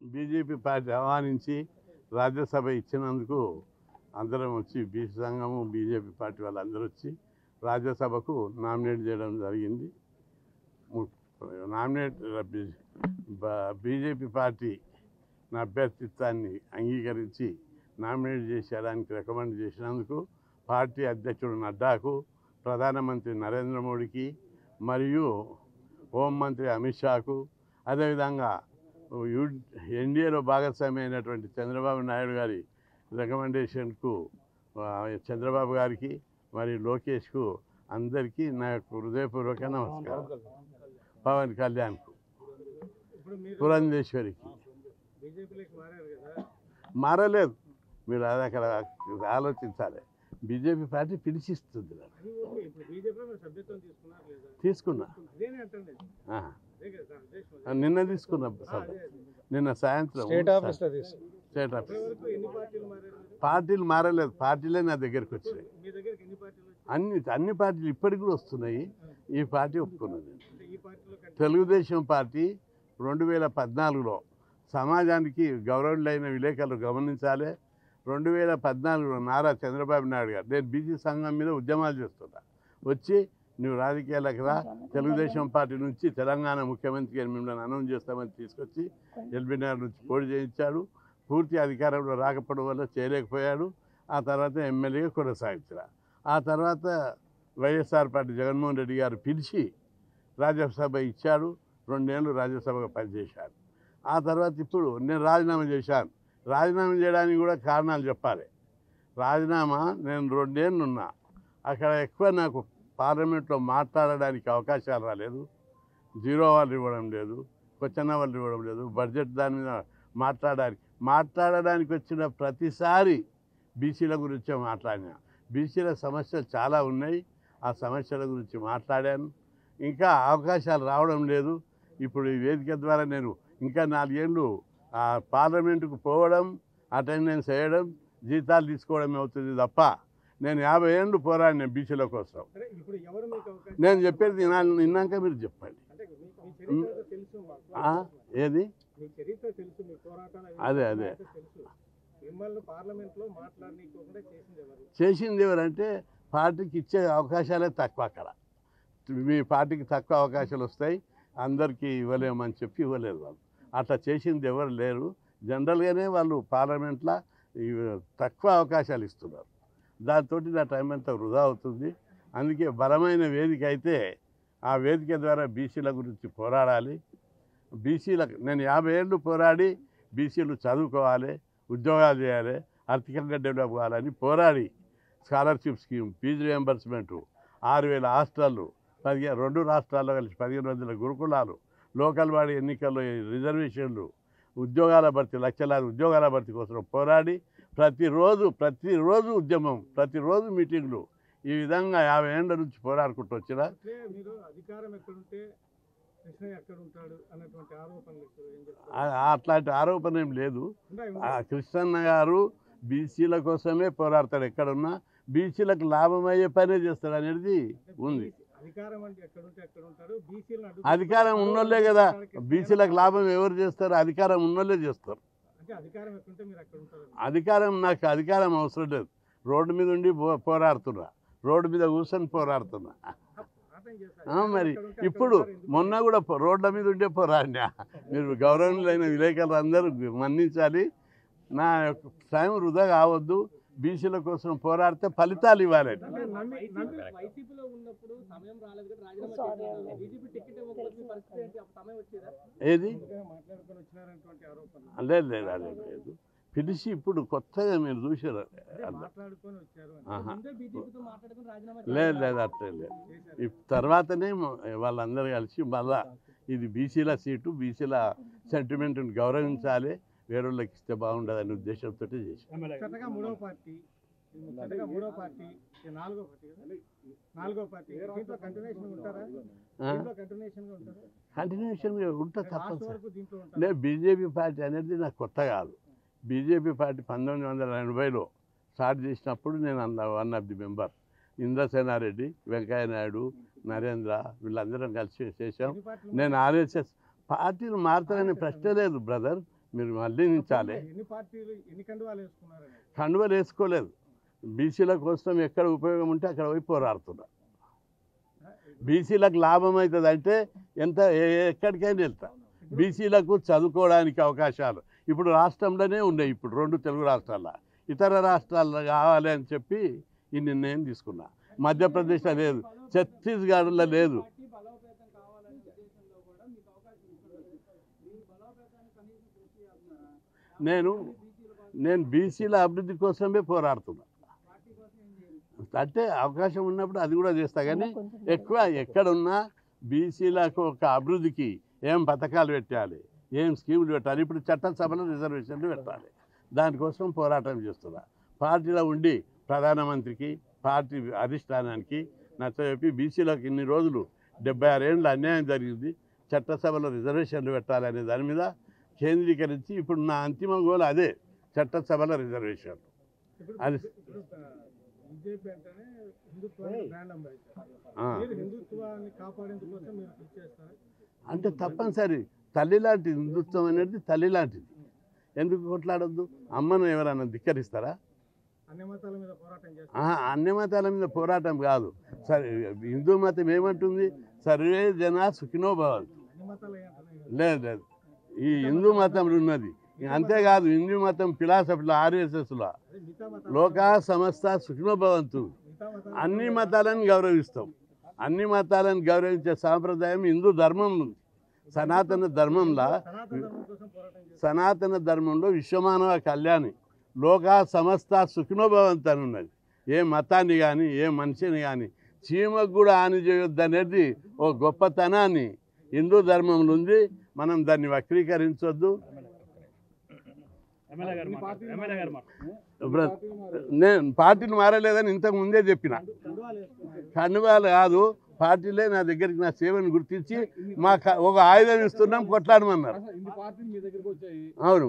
BJP party ఆహ్వానించి రాజ్యసభ ఇచ్చినందుకు అందరం వచ్చి బీసీ సంఘము బీజేపీ పార్టీ వాళ్ళందరూ వచ్చి రాజ్యసభకు నామినేట్ చేయడం జరిగింది. నామినేట్ బీజేపీ పార్టీ నా అభ్యర్థిత్వాన్ని అంగీకరించి నామినేట్ చేసేయడానికి రికమెండ్ చేసినందుకు పార్టీ అధ్యక్షుడు నడ్డాకు, ప్రధానమంత్రి నరేంద్ర మోడీకి మరియు హోంమంత్రి అమిత్ షాకు, అదేవిధంగా ఎన్డీఏలో భాగస్వామి అయినటువంటి చంద్రబాబు నాయుడు గారి రికమెండేషన్కు చంద్రబాబు గారికి మరియు లోకేష్కు అందరికీ నా యొక్క హృదయపూర్వక నమస్కారం. పవన్ కళ్యాణ్కు, పురంధేశ్వరికి మారలేదు. మీరు అది అక్కడ ఆలోచించాలి. బీజేపీ పార్టీ పిలిచిస్తుంది. తీసుకున్నా, నిన్న తీసుకున్నా, నిన్న సాయంత్రం స్టేట్ ఆఫీస్. పార్టీలు మారలేదు, పార్టీలే నా దగ్గరికి వచ్చినాయి. అన్ని పార్టీలు ఇప్పటికి కూడా వస్తున్నాయి. ఈ పార్టీ ఒప్పుకున్నది. తెలుగుదేశం పార్టీ 2014లో సమాజానికి గౌరవులైన విలేకరులు గమనించాలి. 2014లో నారా చంద్రబాబు నాయుడు గారు, నేను బీసీ సంఘం మీద ఉద్యమాలు చేస్తున్నా, వచ్చి నువ్వు రాజకీయాలకు రా, తెలుగుదేశం పార్టీ నుంచి తెలంగాణ ముఖ్యమంత్రికి మిమ్మల్ని అనౌన్స్ చేస్తామని తీసుకొచ్చి ఎల్బీనగర్ నుంచి పోటీ చేయించాడు. పూర్తి అధికారంలో రాకపోవడం వల్ల చేయలేకపోయాడు. ఆ తర్వాత ఎమ్మెల్యేగా కొనసాగించారు. ఆ తర్వాత వైఎస్ఆర్ పార్టీ జగన్మోహన్ రెడ్డి గారు పిలిచి రాజ్యసభ ఇచ్చాడు. 2 ఏళ్ళు రాజ్యసభగా పనిచేశాను. ఆ తర్వాత ఇప్పుడు నేను రాజీనామా చేశాను. రాజీనామా చేయడానికి కూడా కారణాలు చెప్పాలి. రాజీనామా, నేను 2 ఏళ్ళు ఉన్నా, అక్కడ ఎక్కువ నాకు పార్లమెంట్లో మాట్లాడడానికి అవకాశాలు రాలేదు. 0 అవర్లు ఇవ్వడం లేదు, క్వశ్చన్ అవర్లు ఇవ్వడం లేదు, బడ్జెట్ దాని మీద మాట్లాడడానికి వచ్చిన ప్రతిసారి బీసీల గురించే మాట్లాడినా. బీసీల సమస్యలు చాలా ఉన్నాయి, ఆ సమస్యల గురించి మాట్లాడాను. ఇంకా అవకాశాలు రావడం లేదు. ఇప్పుడు ఈ వేదిక ద్వారా నేను ఇంకా 4 ఏళ్ళు పార్లమెంటుకు పోవడం, అటెండెన్స్ వేయడం, జీతాలు తీసుకోవడం అవుతుంది తప్ప నేను 50 ఏళ్ళు పోరాడిన బీసీల కోసం. నేను చెప్పేది విన్నాక మీరు చెప్పండి. ఏది అదే చేసింది ఎవరంటే పార్టీకి ఇచ్చే అవకాశాలే తక్కువ. అక్కడ మీ పార్టీకి తక్కువ అవకాశాలు వస్తాయి, అందరికీ ఇవ్వలేమని చెప్పి ఇవ్వలేదు వాళ్ళు. అట్లా చేసింది ఎవరు లేరు. జనరల్గానే వాళ్ళు పార్లమెంట్లో తక్కువ అవకాశాలు ఇస్తున్నారు. దాంతో నా టైం అంతా వృధా అవుతుంది. అందుకే బలమైన వేదిక అయితే ఆ వేదిక ద్వారా బీసీల గురించి పోరాడాలి. బీసీలకు నేను 50 ఏళ్ళు పోరాడి బీసీలు చదువుకోవాలి, ఉద్యోగాలు చేయాలి, ఆర్థికంగా డెవలప్ కావాలని పోరాడి స్కాలర్షిప్ స్కీమ్, ఫీజు రియంబర్స్మెంటు, 6000 హాస్టళ్ళు, 2 రాష్ట్రాల్లో కలిసి 1500 గురుకులాలు, లోకల్ బాడీ ఎన్నికల్లో రిజర్వేషన్లు, ఉద్యోగాల భర్తీ, లక్షలాది ఉద్యోగాల భర్తీ కోసం పోరాడి ప్రతిరోజు ఉద్యమం, ప్రతిరోజు మీటింగ్లు, ఈ విధంగా 50 ఏళ్ళ నుంచి పోరాడుకుంటూ వచ్చినా. అట్లాంటి ఆరోపణ ఏం లేదు. కృష్ణన్న గారు బీసీల కోసమే పోరాడతాడు. ఎక్కడున్నా బీసీలకు లాభం అయ్యే పనే చేస్తాడు అనేది ఉంది. అధికారం ఉన్నోళ్ళే కదా బీసీలకు లాభం ఎవరు చేస్తారు? అధికారం ఉన్నోళ్ళే చేస్తారు. నాకు అధికారం అవసరం లేదు. రోడ్డు మీద ఉండి పోరాడుతున్నా, రోడ్డు మీద కూర్చొని పోరాడుతున్నా. మరి ఇప్పుడు మొన్న కూడా రోడ్ల మీద ఉండే పోరాడినా. మీరు గౌరవనీయులైన విలేకరులు అందరూ మన్నించాలి. నా యొక్క టైం వృధా కావద్దు. బీసీల కోసం పోరాడితే ఫలితాలు ఇవ్వాలి. ఏది లేదు పిలిచి ఇప్పుడు కొత్తగా మీరు చూసారు. లేదు అట్లే లేదు. తర్వాతనే వాళ్ళందరూ కలిసి మళ్ళా ఇది బీసీల సీటు, బీసీల సెంటిమెంట్ని గౌరవించాలి, వేరేళ్ళకి ఇస్తే బాగుండదనే ఉద్దేశంతో చేసి కంటిన్యూషన్గా ఉంటా తప్పనిసరి. లేదు, బీజేపీ పార్టీ అనేది నాకు కొత్త కాదు. బీజేపీ పార్టీ 1980లో స్టార్ట్ చేసినప్పుడు నేను one of the member. Indrasena Reddy, Venkaiah Naidu, Narendra వీళ్ళందరం కలిసి చేసాం. నేను ఆర్ఎస్ఎస్ పార్టీలు మారుతాననే ప్రశ్న లేదు బ్రదర్. మీరు మళ్ళించాలి. కండువలు వేసుకోలేదు. బీసీల కోసం ఎక్కడ ఉపయోగం ఉంటే అక్కడ పోయి పోరాడుతున్నా. బీసీలకు లాభం అవుతుంది అంటే ఎక్కడికైనా వెళ్తా. బీసీలకు చదువుకోవడానికి అవకాశాలు ఇప్పుడు రాష్ట్రంలోనే ఉన్నాయి. ఇప్పుడు 2 తెలుగు రాష్ట్రాల్లో, ఇతర రాష్ట్రాల్లో కావాలి అని చెప్పి ఈ నిర్ణయం తీసుకున్నా. మధ్యప్రదేశ్లో లేదు, ఛత్తీస్గఢ్లో లేదు. నేను బీసీల అభివృద్ధి కోసమే పోరాడుతున్నా. అంటే అవకాశం ఉన్నప్పుడు అది కూడా చేస్తా. కానీ ఎక్కువ ఎక్కడున్నా బీసీలకు ఒక అభివృద్ధికి ఏం పథకాలు పెట్టాలి, ఏం స్కీములు పెట్టాలి. ఇప్పుడు చట్టసభలో రిజర్వేషన్లు పెట్టాలి. దానికోసం పోరాటం చేస్తున్నా. పార్టీలో ఉండి ప్రధానమంత్రికి, పార్టీ అధిష్టానానికి నచ్చజెప్పి బీసీలకు ఇన్ని రోజులు 76 ఏళ్ళు అన్యాయం జరిగింది, చట్టసభలో రిజర్వేషన్లు పెట్టాలనే దాని మీద కేంద్రీకరించి ఇప్పుడు నా అంతిమ గోల్ అదే, చట్టసభలో రిజర్వేషన్లు. అది అంటే తప్పనిసరి. తల్లి లాంటి హిందుత్వం అనేది తల్లి లాంటిది. ఎందుకు కొట్లాడొద్దు? అమ్మను ఎవరైనా ధిక్కరిస్తారా? అన్ని మతాల మీద పోరాటం కాదు. సరే, హిందూ మతం ఏమంటుంది? సర్వే జన సుఖినో భవంతు. లేదు, ఈ హిందూ మతంలో ఉన్నది. అంతేకాదు, హిందూ మతం ఫిలాసఫీలో RSSలో లోకా సమస్త సుఖినో భవంతు. అన్ని మతాలను గౌరవిస్తాం. అన్ని మతాలను గౌరవించే సాంప్రదాయం హిందూ ధర్మం ఉంది. సనాతన ధర్మంలో విశ్వమానవ కళ్యాణి, లోకా సమస్త సుఖినో భవంతు అని ఉన్నది. ఏ మతాన్ని కానీ ఏ మనిషిని కానీ చీమకు కూడా హాని చేయొద్దు అనేది ఓ గొప్పతనాన్ని హిందూ ధర్మంలో ఉంది. మనం దాన్ని వక్రీకరించొద్దు. నేను పార్టీలు మారలేదని ఇంతకు ముందే చెప్పిన. కండువాలు కాదు, పార్టీలే నా దగ్గరికి నా సేవను గుర్తించి మా ఒక ఆయుధం ఇస్తున్నాం, కొట్లాడమన్నారు. అవును,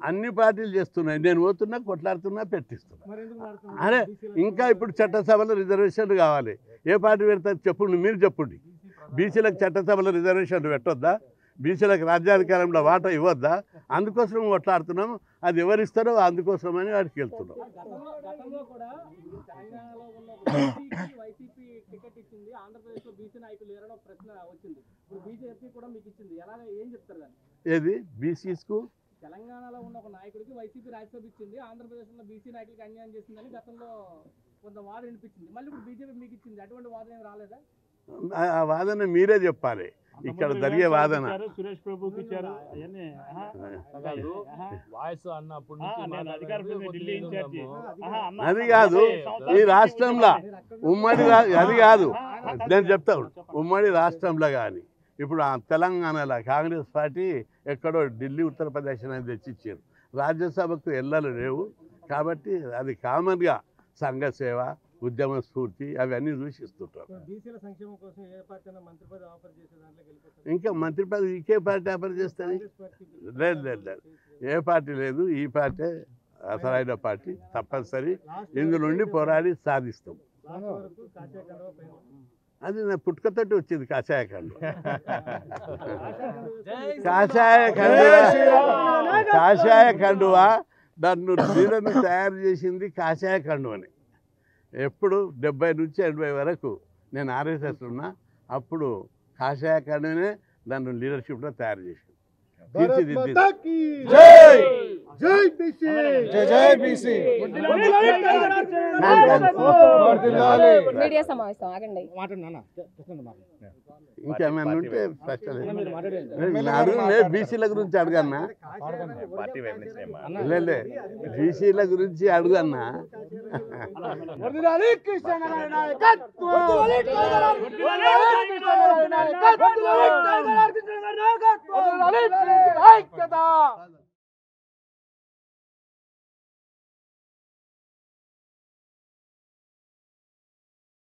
అన్ని పార్టీలు చేస్తున్నాయి. నేను పోతున్నా, కొట్లాడుతున్నా, పెట్టిస్తున్నా. అరే, ఇంకా ఇప్పుడు చట్టసభలో రిజర్వేషన్లు కావాలి. ఏ పార్టీ పెడతారు చెప్పండి, మీరు చెప్పండి. బీసీలకు చట్టసభలో రిజర్వేషన్లు పెట్టొద్దా? బీసీలకు రాజ్యాధికారంలో వాటా ఇవ్వద్దా? అందుకోసం కొట్లాడుతున్నాము. అది ఎవరిస్తారో అందుకోసమని వాడికి వెళ్తున్నాం. ఏది బీసీస్కు? తెలంగాణలో ఉన్న ఒక నాయకుడికి వైసీపీ రాజ్యసభ ఇచ్చింది, ఆంధ్రప్రదేశ్లో బీసీ నాయకుడికి అన్యాయం చేసిందని గతంలో కొంత వాదన వినిపించింది. మళ్ళీ ఇప్పుడు బీజేపీ మీకు ఇచ్చింది. అటువంటి వాదన ఏమి రాలేదా? ఆ వాదన మీరే చెప్పాలి. ఇక్కడ జరిగే వాదన సురేష్ ప్రభుకి ఇచ్చారు. అది కాదు, ఈ రాష్ట్రంలో ఉమ్మడి అది కాదు, నేను చెప్తాను. ఉమ్మడి రాష్ట్రంలో కానీ ఇప్పుడు తెలంగాణలో కాంగ్రెస్ పార్టీ ఎక్కడో ఢిల్లీ, ఉత్తరప్రదేశ్ అనేది తెచ్చిచ్చారు. రాజ్యసభకు ఎల్లలు లేవు. కాబట్టి అది కామన్గా సంఘ సేవ, ఉద్యమ స్ఫూర్తి అవన్నీ చూసిస్తుంటారు. ఇంకా మంత్రి పదవి ఇంకే పార్టీ ఆఫర్ చేస్తుంది? లేదు లేదు లేదు, ఏ పార్టీ లేదు. ఈ పార్టీ అసలైన పార్టీ. తప్పనిసరి ఇందులోండి పోరాడి సాధిస్తాం. అది నా పుట్టుకతోటి వచ్చింది కాషాయ కండువ. కాషాయ కండువ నన్ను నీళ్ళను తయారు చేసింది కాషాయ కండువని. ఎప్పుడు 70 నుంచి 80 వరకు నేను RSS ఉన్నా. అప్పుడు కాషాయ కండువనే నన్ను లీడర్షిప్లో తయారు చేసింది. ఇంకేమైనా ఉంటే బీసీల గురించి అడగన్నా? లేలే, బీసీల గురించి అడుగన్నా. ఐక్యత